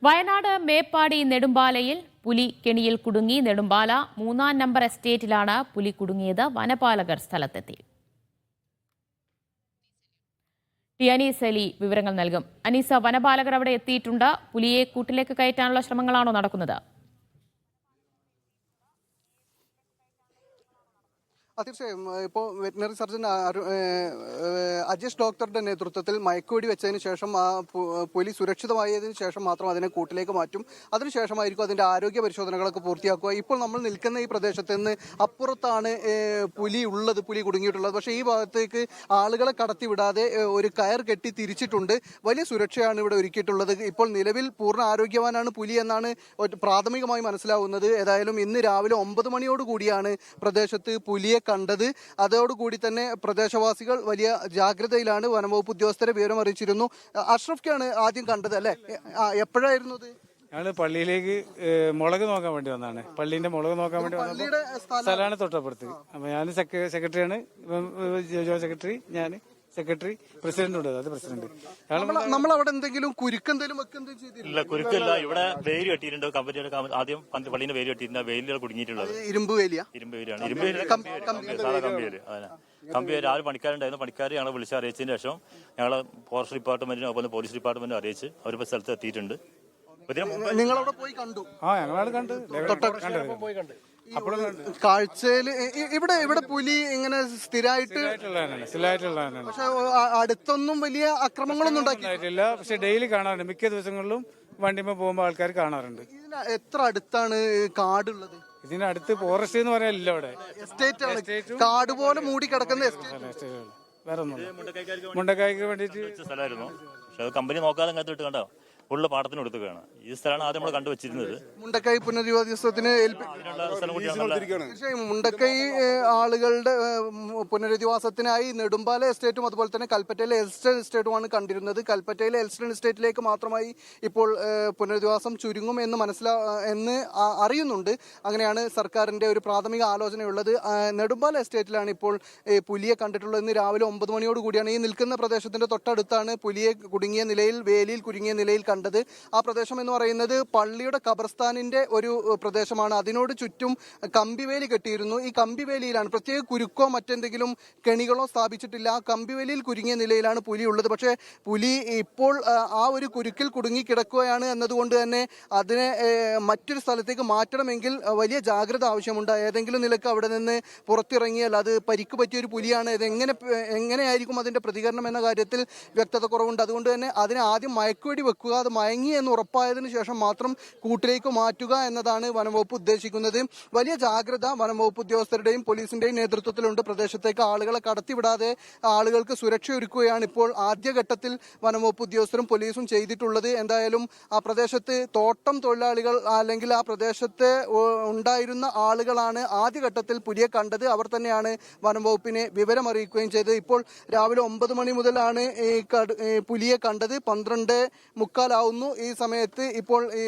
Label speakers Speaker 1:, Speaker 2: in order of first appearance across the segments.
Speaker 1: വയനാട് മേപ്പാടി നെടുമ്പാലയിൽ പുലി കെണിയിൽ കുടുങ്ങി. നെടുമ്പാല 3-ാം നമ്പർ എസ്റ്റേറ്റിലാണ് പുലി കുടുങ്ങിയത്. വനപാലകർ സ്ഥലത്തെത്തി. അനീസ് അലി വിവരങ്ങൾ നൽകും. അനീസ, വനപാലകർ അവിടെ എത്തിയിട്ടുണ്ട്. പുലിയെ കൂട്ടിലേക്ക് കയറ്റാനുള്ള ശ്രമങ്ങളാണോ നടക്കുന്നത്?
Speaker 2: തീർച്ചയായും ഇപ്പോൾ വെറ്റിനറി സർജൻ അജേഷ് ഡോക്ടറുടെ നേതൃത്വത്തിൽ മയക്കുവെടി വെച്ചതിന് ശേഷം ആ പുലി സുരക്ഷിതമായതിനു ശേഷം മാത്രം അതിനെ കൂട്ടിലേക്ക് മാറ്റും. അതിനുശേഷമായിരിക്കും അതിന്റെ ആരോഗ്യ പരിശോധനകളൊക്കെ പൂർത്തിയാക്കുക. ഇപ്പോൾ നമ്മൾ നിൽക്കുന്ന ഈ പ്രദേശത്ത് നിന്ന് അപ്പുറത്താണ് പുലി ഉള്ളത്, പുലി കുടുങ്ങിയിട്ടുള്ളത്. പക്ഷേ ഈ ഭാഗത്തേക്ക് ആളുകളെ കടത്തിവിടാതെ ഒരു കയർ കെട്ടി തിരിച്ചിട്ടുണ്ട്. വലിയ സുരക്ഷയാണ് ഇവിടെ ഒരുക്കിയിട്ടുള്ളത്. ഇപ്പോൾ നിലവിൽ പൂർണ്ണ ആരോഗ്യവാനാണ് പുലി എന്നാണ് പ്രാഥമികമായി മനസ്സിലാവുന്നത്. ഏതായാലും ഇന്ന് രാവിലെ 9 മണിയോടുകൂടിയാണ് പ്രദേശത്ത് പുലിയെ കണ്ടത്. അതോടുകൂടി തന്നെ പ്രദേശവാസികൾ വലിയ ജാഗ്രതയിലാണ്. വനംവകുപ്പ് ഉദ്യോഗസ്ഥരെ വിവരം അറിയിച്ചിരുന്നു. അഷ്റഫ്ക്കാണ് ആദ്യം കണ്ടത് അല്ലേ? എപ്പോഴായിരുന്നു അത്?
Speaker 3: ഞങ്ങള് പള്ളിയിലേക്ക് മുളക് നോക്കാൻ വേണ്ടി വന്നതാണ്. പള്ളിന്റെ മുളക് നോക്കാൻ വേണ്ടി വന്ന സ്ഥലമാണ് തൊട്ടപ്പുറത്ത്. അപ്പൊ ഞാൻ സെക്രട്ടറിയാണ്, ജോയിന്റ് സെക്രട്ടറി, ഞാൻ സെക്രട്ടറി, പ്രസിഡന്റ് ഉണ്ട്. അത് പ്രസിഡന്റ്.
Speaker 2: നമ്മൾ അവിടെ എന്തെങ്കിലും കുരുക്കെന്തെങ്കിലും
Speaker 4: ഇല്ല, കുരുക്കല്ല. ഇവിടെ വേര് കെട്ടിയിട്ടുണ്ട്. കമ്പനിയുടെ ആദ്യം പള്ളിന്റെ വേര് കെട്ടിയിട്ടുണ്ട്. വേലിലാണ് കുടുങ്ങിയിട്ടുള്ളത്.
Speaker 2: ഇരുമ്പ് വേലിയാണ്.
Speaker 4: ഇരുമ്പ് സാധാ കമ്പിവേല്. കമ്പിവേല് 6 പണിക്കാരുണ്ടായിരുന്നു. പണിക്കാരെ ഞങ്ങൾ വിളിച്ചറിയിച്ചതിന് ശേഷം ഞങ്ങൾ ഫോറസ്റ്റ് ഡിപ്പാർട്ട്മെന്റിനും അതുപോലെ പോലീസ് ഡിപ്പാർട്ട്മെന്റിനും അറിയിച്ച് അവരിപ്പോ സ്ഥലത്ത് എത്തിയിട്ടുണ്ട്.
Speaker 2: നിങ്ങളവിടെ പോയി കണ്ടു?
Speaker 3: ഞങ്ങളവിടെ കണ്ടു.
Speaker 2: കാഴ്ചയില് ഇവിടെ പുലി ഇങ്ങനെ സ്ഥിരമായിട്ട്, പക്ഷെ അടുത്തൊന്നും വലിയ അക്രമങ്ങളൊന്നും ഉണ്ടാക്കിയിട്ടില്ല.
Speaker 3: പക്ഷെ ഡെയിലി കാണാറുണ്ട്. മിക്ക ദിവസങ്ങളിലും വണ്ടിമേ പോകുമ്പോൾ ആൾക്കാർ കാണാറുണ്ട്.
Speaker 2: എത്ര അടുത്താണ് കാടുള്ളത്?
Speaker 3: ഇതിനടുത്ത് ഫോറസ്റ്റ് എന്ന് പറയാനില്ല. ഇവിടെ
Speaker 2: എസ്റ്റേറ്റ് ആണ്, കാട് പോലെ മൂടി കിടക്കുന്ന എസ്റ്റേറ്റ്.
Speaker 3: വേറെ ഒന്നും മുണ്ടക്കായ്ക്ക് വേണ്ടിട്ട്
Speaker 4: സ്ഥലമായിരുന്നു. പക്ഷെ കമ്പനി നോക്കാതെ അങ്ങനത്തെ ഇട്ട് കണ്ടോ ഉള്ള പാടത്തിന് കൊടുക്കുകയാണ്. ഈ സ്ഥലമാണ് ആദ്യം നമ്മൾ കണ്ടുവച്ചിരുന്നത്.
Speaker 2: മുണ്ടക്കൈ പുനരധിവാസത്തിന് മുണ്ടക്കൈ ആളുകളുടെ പുനരധിവാസത്തിനായി നെടുമ്പാല എസ്റ്റേറ്റും അതുപോലെ തന്നെ കൽപ്പറ്റയിലെ എൽസ്റ്റൺ എസ്റ്റേറ്റുമാണ് കണ്ടിരുന്നത്. കൽപ്പറ്റയിലെ എൽസ്റ്റൺ എസ്റ്റേറ്റിലേക്ക് മാത്രമായി ഇപ്പോൾ പുനരധിവാസം ചുരുങ്ങും എന്ന് അറിയുന്നുണ്ട്. അങ്ങനെയാണ് സർക്കാരിന്റെ ഒരു പ്രാഥമിക ആലോചനയുള്ളത്. നെടുമ്പാല എസ്റ്റേറ്റിലാണ് ഇപ്പോൾ പുലിയെ കണ്ടിട്ടുള്ളത്. ഇന്ന് രാവിലെ 9 മണിയോടുകൂടിയാണ്. ഈ നിൽക്കുന്ന പ്രദേശത്തിന്റെ തൊട്ടടുത്താണ് പുലിയെ കുടുങ്ങിയ നിലയിൽ, വേലിയിൽ കുടുങ്ങിയ നിലയിൽ കണ്ടത്. ആ പ്രദേശം എന്ന് പറയുന്നത് പള്ളിയുടെ ഖബർസ്ഥാനിന്റെ ഒരു പ്രദേശമാണ്. അതിനോട് ചുറ്റും കമ്പിവേലി കെട്ടിയിരുന്നു. ഈ കമ്പിവേലിയിലാണ്, പ്രത്യേക കുരുക്കോ മറ്റെന്തെങ്കിലും കെണികളോ സ്ഥാപിച്ചിട്ടില്ല. ആ കമ്പിവേലിയിൽ കുരുങ്ങിയ നിലയിലാണ് പുലി ഉള്ളത്. പക്ഷേ പുലി ഇപ്പോൾ ആ ഒരു കുരുക്കിൽ കുടുങ്ങി കിടക്കുകയാണ് എന്നതുകൊണ്ട് തന്നെ അതിനെ മറ്റൊരു സ്ഥലത്തേക്ക് മാറ്റണമെങ്കിൽ വലിയ ജാഗ്രത ആവശ്യമുണ്ട്. ഏതെങ്കിലും നിലക്ക് അവിടെ നിന്ന് പുറത്തിറങ്ങിയാൽ അത് പരിക്ക് പറ്റിയൊരു പുലിയാണ്. ഇത് എങ്ങനെയായിരിക്കും അതിന്റെ പ്രതികരണം എന്ന കാര്യത്തിൽ വ്യക്തത കുറവുണ്ട്. അതുകൊണ്ട് തന്നെ അതിനെ ആദ്യം മയക്കുവെടി വെക്കുക, അത് മയങ്ങി എന്ന് ഉറപ്പായതിനു ശേഷം മാത്രം കൂട്ടിലേക്ക് മാറ്റുക എന്നതാണ് വനംവകുപ്പ് ഉദ്ദേശിക്കുന്നത്. വലിയ ജാഗ്രത വനംവകുപ്പ് ഉദ്യോഗസ്ഥരുടെയും പോലീസിന്റെയും നേതൃത്വത്തിലുണ്ട്. പ്രദേശത്തേക്ക് ആളുകളെ കടത്തിവിടാതെ ആളുകൾക്ക് സുരക്ഷ ഒരുക്കുകയാണ് ഇപ്പോൾ ആദ്യഘട്ടത്തിൽ വനംവകുപ്പ് ഉദ്യോഗസ്ഥരും പോലീസും ചെയ്തിട്ടുള്ളത്. എന്തായാലും ആ പ്രദേശത്ത് തോട്ടം തൊഴിലാളികൾ അല്ലെങ്കിൽ ആ പ്രദേശത്ത് ഉണ്ടായിരുന്ന ആളുകളാണ് ആദ്യഘട്ടത്തിൽ പുലിയെ കണ്ടത്. അവർ തന്നെയാണ് വനംവകുപ്പിനെ വിവരമറിയിക്കുകയും ചെയ്തത്. ഇപ്പോൾ രാവിലെ 9 മണി മുതലാണ് പുലിയെ കണ്ടത്. 12:45 ഈ സമയത്ത്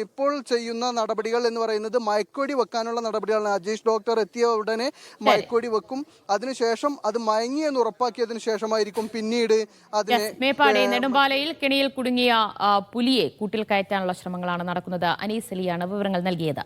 Speaker 2: ഇപ്പോൾ ചെയ്യുന്ന നടപടികൾ എന്ന് പറയുന്നത് മയക്കുവെടി വെക്കാനുള്ള നടപടികളാണ്. അജീഷ് ഡോക്ടർ എത്തിയ ഉടനെ മയക്കുവെടി വെക്കും. അതിനുശേഷം അത് മയങ്ങി എന്ന് ഉറപ്പാക്കിയതിനു ശേഷമായിരിക്കും പിന്നീട് അതിനെ.
Speaker 1: മേപ്പാടി നെടുമ്പാലയിൽ കെണിയിൽ കുടുങ്ങിയ പുലിയെ കൂട്ടിൽ കയറ്റാനുള്ള ശ്രമങ്ങളാണ് നടക്കുന്നത്. അനീസ് അലിയാണ് വിവരങ്ങൾ നൽകിയത്.